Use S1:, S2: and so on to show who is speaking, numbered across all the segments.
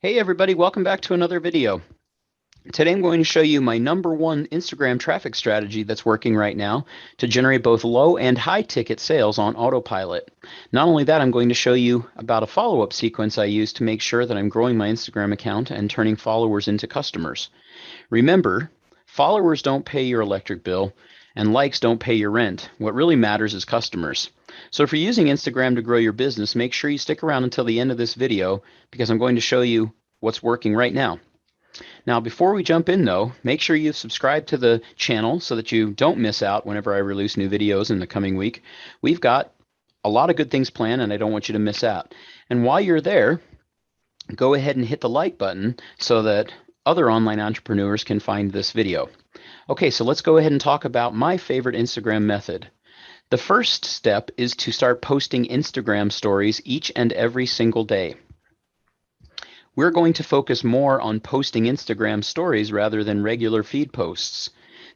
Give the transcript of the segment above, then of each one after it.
S1: Hey everybody, welcome back to another video. Today I'm going to show you my number one Instagram traffic strategy that's working right now to generate both low and high ticket sales on autopilot. Not only that, I'm going to show you about a follow-up sequence I use to make sure that I'm growing my Instagram account and turning followers into customers. Remember, followers don't pay your electric bill and likes don't pay your rent. What really matters is customers. So if you're using Instagram to grow your business, make sure you stick around until the end of this video because I'm going to show you what's working right now. Now, before we jump in though, make sure you subscribe to the channel so that you don't miss out whenever I release new videos in the coming week. We've got a lot of good things planned and I don't want you to miss out. And while you're there, go ahead and hit the like button so that other online entrepreneurs can find this video. Okay, so let's go ahead and talk about my favorite Instagram method. The first step is to start posting Instagram stories each and every single day. We're going to focus more on posting Instagram stories rather than regular feed posts.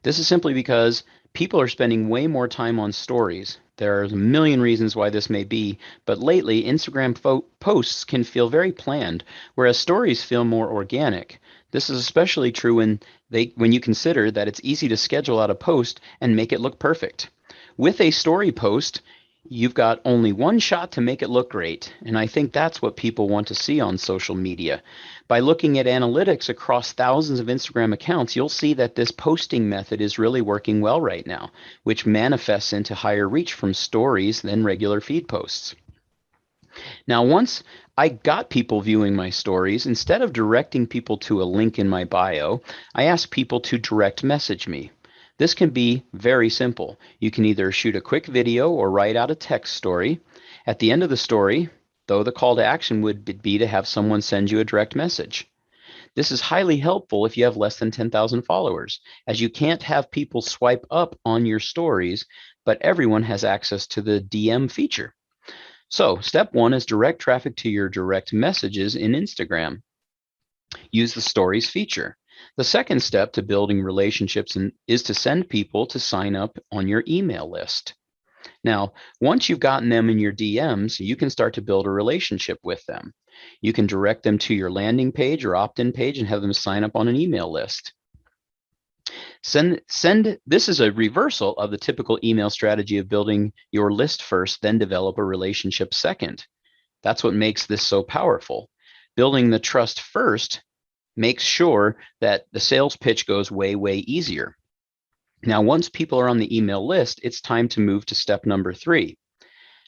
S1: This is simply because people are spending way more time on stories. There are a million reasons why this may be, but lately Instagram posts can feel very planned, whereas stories feel more organic. This is especially true when you consider that it's easy to schedule out a post and make it look perfect. With a story post, you've got only one shot to make it look great, and I think that's what people want to see on social media. By looking at analytics across thousands of Instagram accounts, you'll see that this posting method is really working well right now, which manifests into higher reach from stories than regular feed posts. Now, once I got people viewing my stories, instead of directing people to a link in my bio, I asked people to direct message me. This can be very simple. You can either shoot a quick video or write out a text story. At the end of the story, though, the call to action would be to have someone send you a direct message. This is highly helpful if you have less than 10,000 followers, as you can't have people swipe up on your stories, but everyone has access to the DM feature. So, step one is direct traffic to your direct messages in Instagram. Use the stories feature. The second step to building relationships is to send people to sign up on your email list. Now, once you've gotten them in your DMs, you can start to build a relationship with them. You can direct them to your landing page or opt-in page and have them sign up on an email list. This is a reversal of the typical email strategy of building your list first, then develop a relationship second. That's what makes this so powerful. Building the trust first makes sure that the sales pitch goes way, way easier. Now, once people are on the email list, it's time to move to step number 3.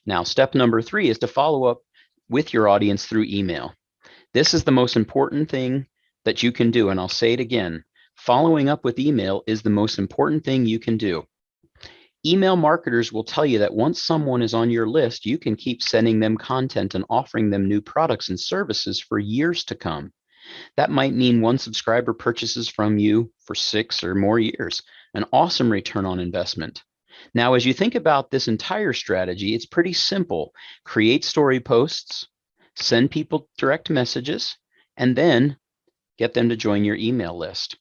S1: Now, step number 3 is to follow up with your audience through email. This is the most important thing that you can do, and I'll say it again. Following up with email is the most important thing you can do. Email marketers will tell you that once someone is on your list, you can keep sending them content and offering them new products and services for years to come. That might mean one subscriber purchases from you for 6 or more years, an awesome return on investment. Now, as you think about this entire strategy, it's pretty simple. Create story posts, send people direct messages, and then get them to join your email list.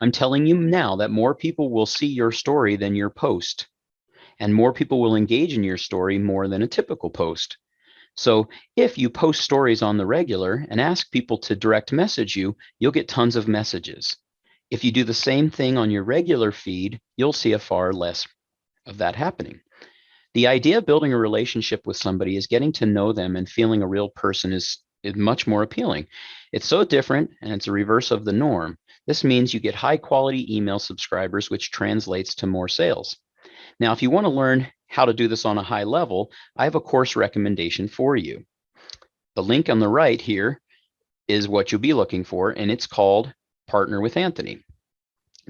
S1: I'm telling you now that more people will see your story than your post, and more people will engage in your story more than a typical post. So if you post stories on the regular and ask people to direct message you, you'll get tons of messages. If you do the same thing on your regular feed, you'll see a far less of that happening. The idea of building a relationship with somebody is getting to know them and feeling a real person is much more appealing. It's so different and it's a reverse of the norm. This means you get high quality email subscribers, which translates to more sales. Now, if you want to learn how to do this on a high level, I have a course recommendation for you. The link on the right here is what you'll be looking for, and it's called Partner with Anthony.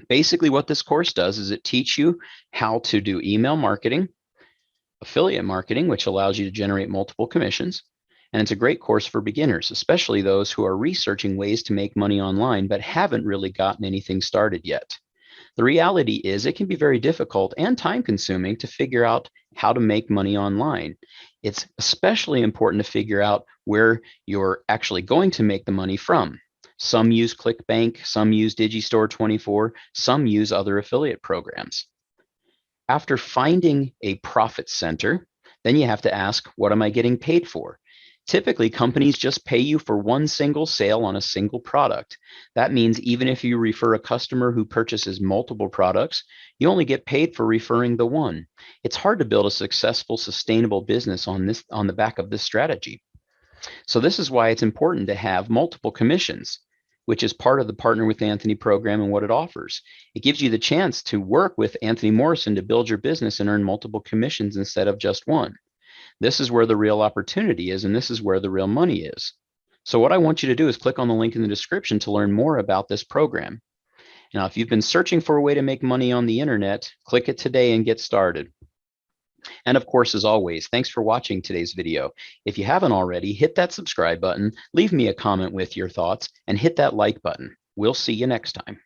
S1: Basically, what this course does is it teaches you how to do email marketing, affiliate marketing, which allows you to generate multiple commissions. And it's a great course for beginners, especially those who are researching ways to make money online but haven't really gotten anything started yet. The reality is it can be very difficult and time consuming to figure out how to make money online. It's especially important to figure out where you're actually going to make the money from. Some use ClickBank, some use Digistore24, some use other affiliate programs. After finding a profit center, then you have to ask, what am I getting paid for? Typically, companies just pay you for one single sale on a single product. That means even if you refer a customer who purchases multiple products, you only get paid for referring the one. It's hard to build a successful, sustainable business on the back of this strategy. So this is why it's important to have multiple commissions, which is part of the Partner with Anthony program and what it offers. It gives you the chance to work with Anthony Morrison to build your business and earn multiple commissions instead of just one. This is where the real opportunity is, and this is where the real money is. So what I want you to do is click on the link in the description to learn more about this program. Now, if you've been searching for a way to make money on the internet, click it today and get started. And of course, as always, thanks for watching today's video. If you haven't already, hit that subscribe button, leave me a comment with your thoughts, and hit that like button. We'll see you next time.